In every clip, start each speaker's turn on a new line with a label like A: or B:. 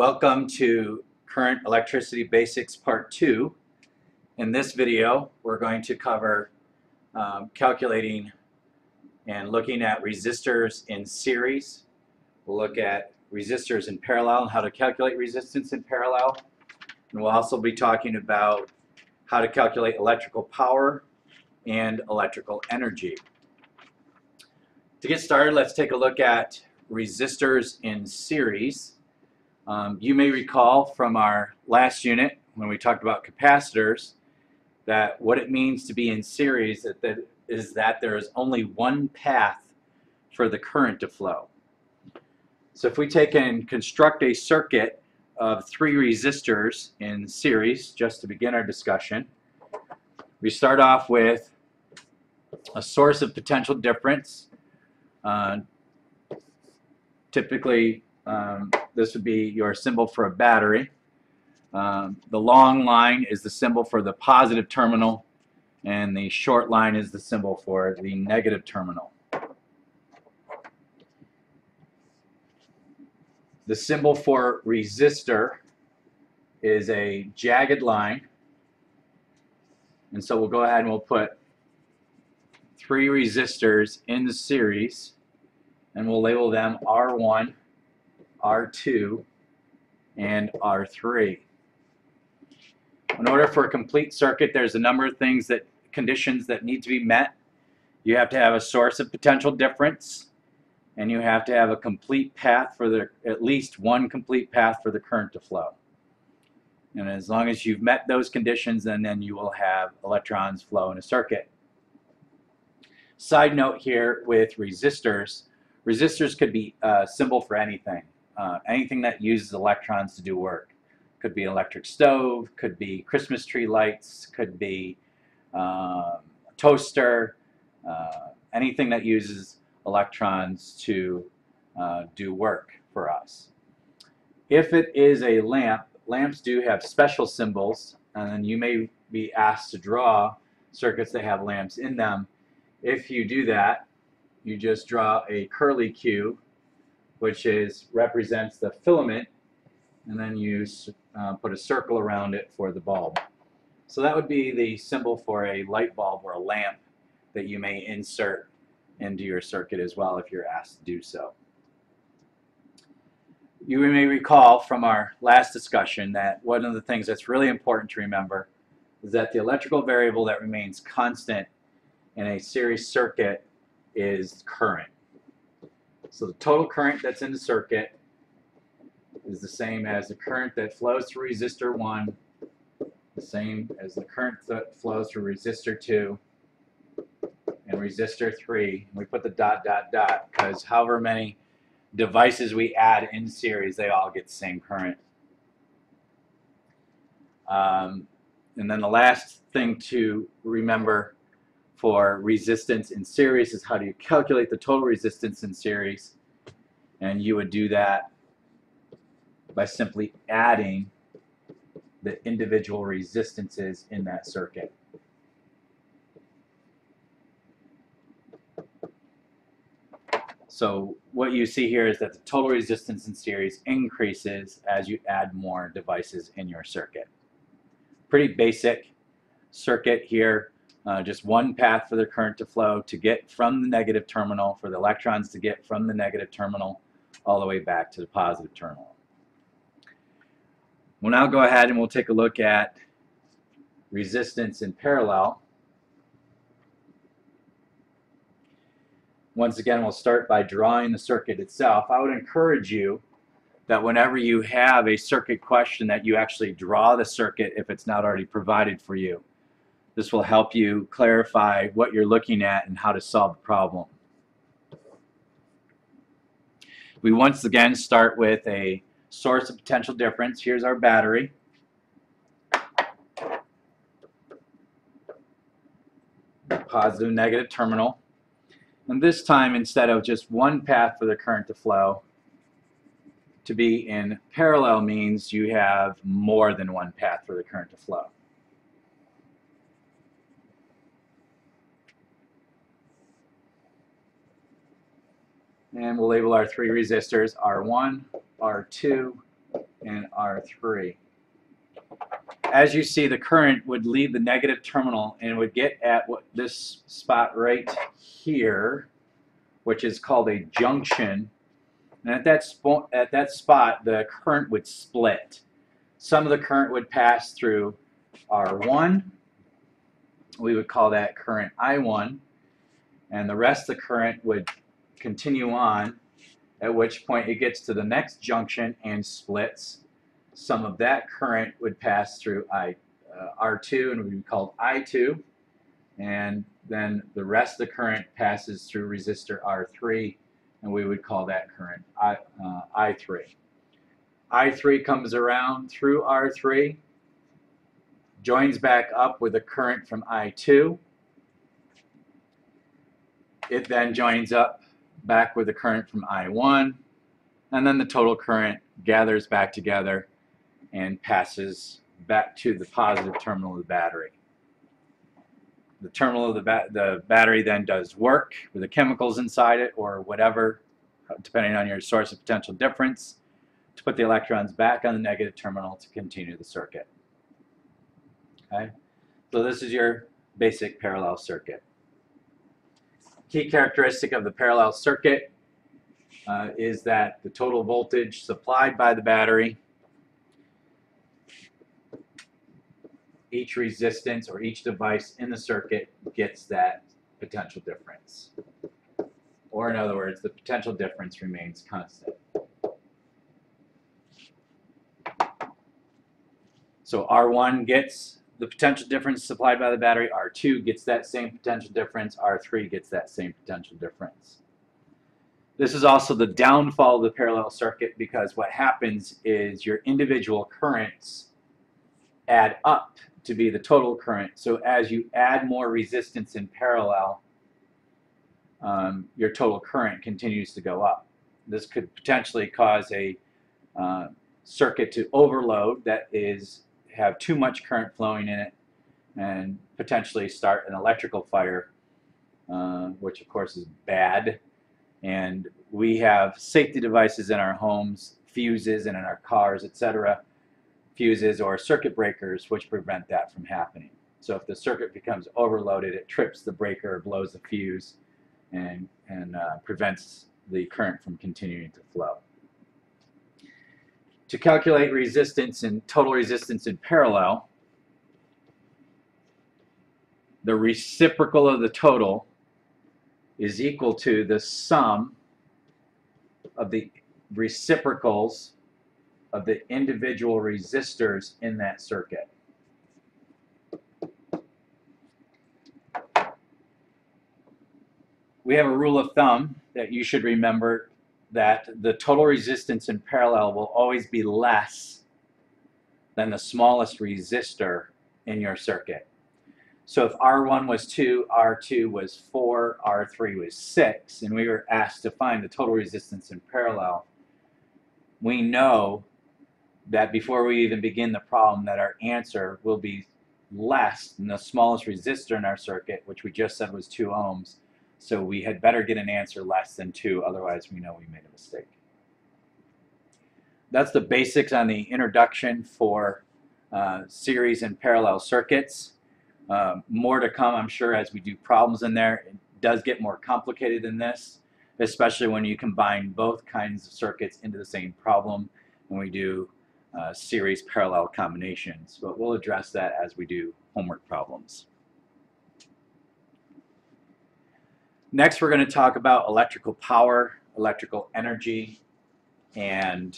A: Welcome to Current Electricity Basics Part 2. In this video, we're going to cover calculating and looking at resistors in series. We'll look at resistors in parallel and how to calculate resistance in parallel. And we'll also be talking about how to calculate electrical power and electrical energy. To get started, let's take a look at resistors in series. You may recall from our last unit when we talked about capacitors that what it means to be in series is that there is only one path for the current to flow. So if we take and construct a circuit of 3 resistors in series, just to begin our discussion, we start off with a source of potential difference. Typically, this would be your symbol for a battery. The long line is the symbol for the positive terminal, and the short line is the symbol for the negative terminal. The symbol for resistor is a jagged line, and so we'll go ahead and we'll put 3 resistors in the series, and we'll label them R1, R2, and R3. In order for a complete circuit, there's a number of conditions that need to be met. You have to have a source of potential difference, and you have to have a complete path for at least one complete path for the current to flow. And as long as you've met those conditions, then you will have electrons flow in a circuit. Side note here with resistors, resistors could be a symbol for anything. Anything that uses electrons to do work. Could be an electric stove, could be Christmas tree lights, could be a toaster, anything that uses electrons to do work for us. If it is a lamp, lamps do have special symbols, and you may be asked to draw circuits that have lamps in them. If you do that, you just draw a curly Q, which represents the filament, and then you put a circle around it for the bulb. So that would be the symbol for a light bulb or a lamp that you may insert into your circuit as well if you're asked to do so. You may recall from our last discussion that one of the things that's really important to remember is that the electrical variable that remains constant in a series circuit is current. So the total current that's in the circuit is the same as the current that flows through resistor 1, the same as the current that flows through resistor 2 and resistor 3. We put the dot, dot, dot because however many devices we add in series, they all get the same current. And then the last thing to remember for resistance in series is how do you calculate the total resistance in series, and you would do that by simply adding the individual resistances in that circuit. So what you see here is that the total resistance in series increases as you add more devices in your circuit. Pretty basic circuit here. Just one path for the current to flow to get from the negative terminal, for the electrons to get from the negative terminal all the way back to the positive terminal. We'll now go ahead and we'll take a look at resistance in parallel. Once again, we'll start by drawing the circuit itself. I would encourage you that whenever you have a circuit question that you actually draw the circuit if it's not already provided for you. This will help you clarify what you're looking at and how to solve the problem. We once again start with a source of potential difference. Here's our battery. Positive, negative terminal. And this time, instead of just one path for the current to flow, to be in parallel means you have more than one path for the current to flow. And we'll label our 3 resistors R1, R2, and R3. As you see, the current would leave the negative terminal and would get at what this spot right here, which is called a junction. And at that spot, the current would split. Some of the current would pass through R1. We would call that current I1. And the rest of the current would continue on, at which point it gets to the next junction and splits. Some of that current would pass through R2 and would be called I2. And then the rest of the current passes through resistor R3, and we would call that current I3. I3 comes around through R3, joins back up with a current from I2. It then joins up back with a current from I1, and then the total current gathers back together and passes back to the positive terminal of the battery. The terminal of the battery then does work with the chemicals inside it or whatever, depending on your source of potential difference, to put the electrons back on the negative terminal to continue the circuit. Okay? So this is your basic parallel circuit. Key characteristic of the parallel circuit is that the total voltage supplied by the battery, each resistance or each device in the circuit gets that potential difference. Or in other words, the potential difference remains constant. So R1 gets the potential difference supplied by the battery, R2 gets that same potential difference, R3 gets that same potential difference. This is also the downfall of the parallel circuit, because what happens is your individual currents add up to be the total current. So as you add more resistance in parallel, your total current continues to go up. This could potentially cause a circuit to overload, that is, have too much current flowing in it, and potentially start an electrical fire, which of course is bad. And we have safety devices in our homes, fuses, and in our cars, etc. Fuses or circuit breakers which prevent that from happening. So if the circuit becomes overloaded, it trips the breaker, blows the fuse, and prevents the current from continuing to flow. To calculate resistance and total resistance in parallel, the reciprocal of the total is equal to the sum of the reciprocals of the individual resistors in that circuit. We have a rule of thumb that you should remember, that the total resistance in parallel will always be less than the smallest resistor in your circuit. So if R1 was 2, R2 was 4, R3 was 6, and we were asked to find the total resistance in parallel, we know that before we even begin the problem that our answer will be less than the smallest resistor in our circuit, which we just said was 2 ohms. So we had better get an answer less than 2, otherwise we know we made a mistake. That's the basics on the introduction for series and parallel circuits. More to come, I'm sure, as we do problems in there. It does get more complicated than this, especially when you combine both kinds of circuits into the same problem when we do series parallel combinations. But we'll address that as we do homework problems. Next, we're going to talk about electrical power, electrical energy, and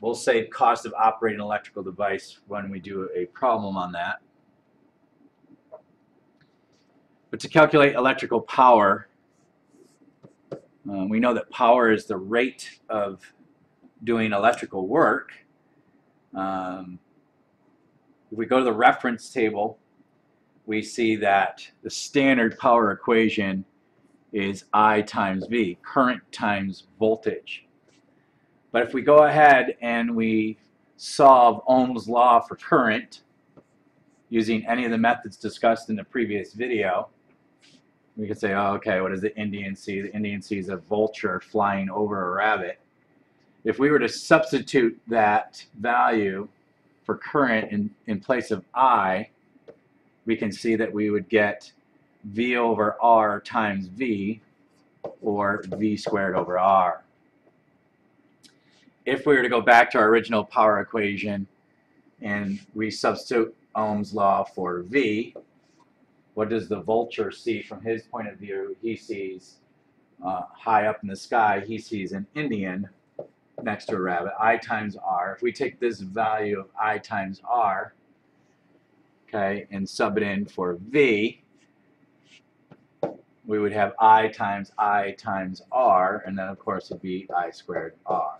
A: we'll save cost of operating an electrical device when we do a problem on that. But to calculate electrical power, we know that power is the rate of doing electrical work. If we go to the reference table, we see that the standard power equation is I times V, current times voltage. But if we go ahead and we solve Ohm's law for current using any of the methods discussed in the previous video, we could say, oh, okay, what does the Indian see? The Indian sees a vulture flying over a rabbit. If we were to substitute that value for current in place of I, we can see that we would get V over R times V, or V squared over R. If we were to go back to our original power equation and we substitute Ohm's law for V, what does the vulture see from his point of view? He sees high up in the sky, he sees an Indian next to a rabbit, I times R. If we take this value of I times R, okay, and sub it in for V, we would have I times R, and then of course it would be I squared R.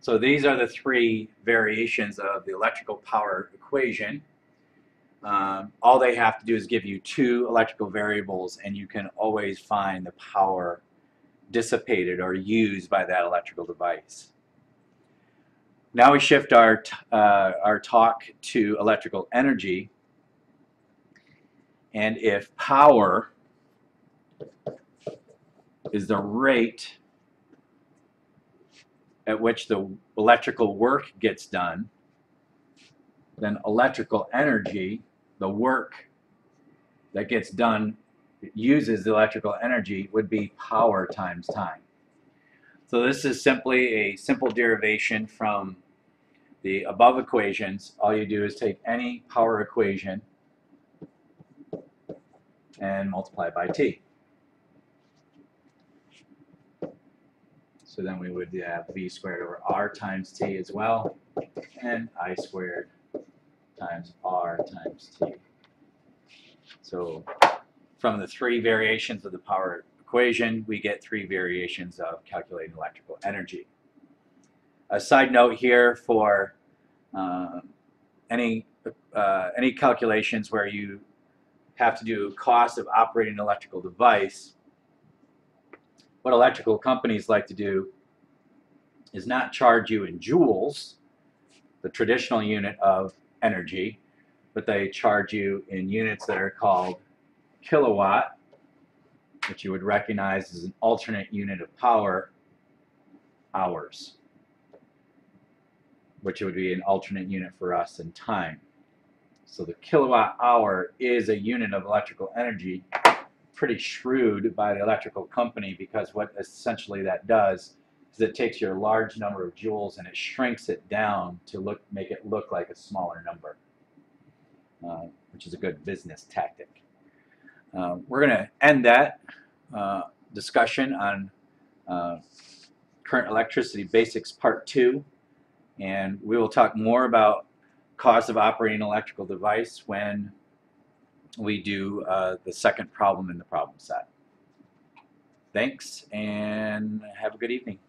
A: So these are the three variations of the electrical power equation. All they have to do is give you two electrical variables, and you can always find the power dissipated or used by that electrical device. Now we shift our talk to electrical energy, and if power is the rate at which the electrical work gets done, then electrical energy, the work that gets done, uses the electrical energy, would be power times time. So this is simply a simple derivation from the above equations. All you do is take any power equation and multiply by T. So then we would have V squared over R times T as well, and I squared times R times T. So from the three variations of the power equation, we get three variations of calculating electrical energy. A side note here for any calculations where you have to do cost of operating an electrical device, what electrical companies like to do is not charge you in joules, the traditional unit of energy, but they charge you in units that are called kilowatt, which you would recognize as an alternate unit of power, hours, which would be an alternate unit for us in time. So the kilowatt hour is a unit of electrical energy, pretty shrewd by the electrical company, because what essentially that does is it takes your large number of joules and it shrinks it down to make it look like a smaller number, which is a good business tactic. We're going to end that discussion on current electricity basics part 2, and we will talk more about cost of operating an electrical device when we do the second problem in the problem set. Thanks, and have a good evening.